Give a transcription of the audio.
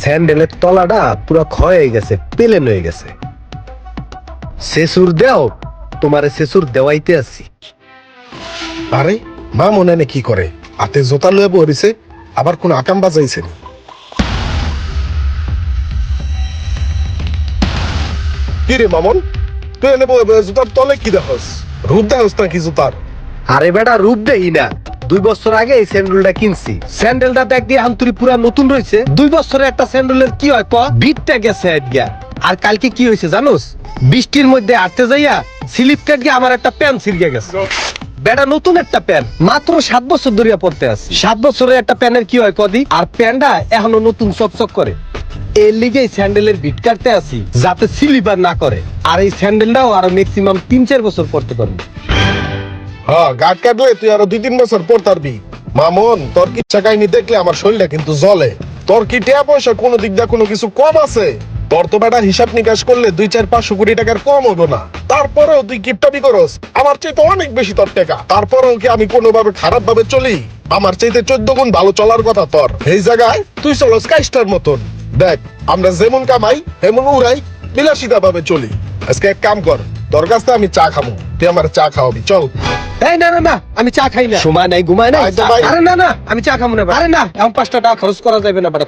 স্যান্ডেলের তলাটা পুরো ক্ষয় হয়ে গেছে, পেলেন হয়ে গেছে। সেসুর দেও, তোমারে সেসুর দেওয়াইতে আসি। আরে মা মনে নেই কি করে, হাতে জোতা লয়ে বসেছে, আবার কোন আকাম বাজাইছে নি? কি রে মামন, তুই এনে জুতার তলে কি দেখস? রূপ দেখস নাকি জুতার? আরে বেটা রূপ দেই না, 2 বছর আগে এই স্যান্ডেলটা কিনছি। স্যান্ডেলটা দেখ দিয়ে আন্তরি পুরা নতুন রয়েছে। 2 বছরে একটা স্যান্ডেলের কি হয় বিটটা গেছে আইডিয়া। আর কালকে কি হয়েছে জানোস? বৃষ্টির মধ্যে হাঁটতে যাইয়া স্লিপ কাট গিয়ে আমার একটা প্যান্ট ছিঁড়ে গেছে। বেটা নতুন একটা প্যান্ট, মাত্র 7 বছর ধরিয়া পড়তে আছে। 7 বছরের একটা প্যান্টের কি হয় কদি? আর প্যান্টটা এখনো নতুন চকচক করে। এর লিগে স্যান্ডেলের বিট কাটতে আসি যাতে স্লিপার না করে। আর এই স্যান্ডেলটাও আরো ম্যাক্সিমাম 3-4 বছর পড়তে পারবে। হ্যাঁ, গাট কাটলে তুই আরো 2-3 বছর পর তারবি। মামন, তোর কি চাকাইনি দেখলে আমার শরীরটা কিন্তু জ্বলে। তোর কি টাকা পয়সা কোনো দিক দিয়ে কোনো কিছু কম আছে? তোর তো বেটা হিসাব নিকাশ করলে 200-500 কোটি টাকার কম হবো না। তারপরেও তুই কিপটামি করস, আমার চাইতে অনেক বেশি তোর টাকা। তারপরেও কি আমি কোনোভাবে খারাপ ভাবে চলি? আমার চাইতে 14 গুণ ভালো চলার কথা তোর। এই জায়গায় তুই চলো স্কাইস্টার মতন। দেখ, আমরা যেমন কামাই তেমন উড়াই, বিলাসিতা ভাবে চলি। আজকে এক কাম কর, তোর কাছ থেকে আমি চা খাবো, তুই আমার চা খাওয়াবি, চল। এই না না না, আমি চা খাই না, সময় নাই, ঘুমাই নাই। আয় তো ভাই। আরে না না, আমি চা খাবো না। আরে না, এখন 5 টাকা খরচ করা যাবে না বেটা।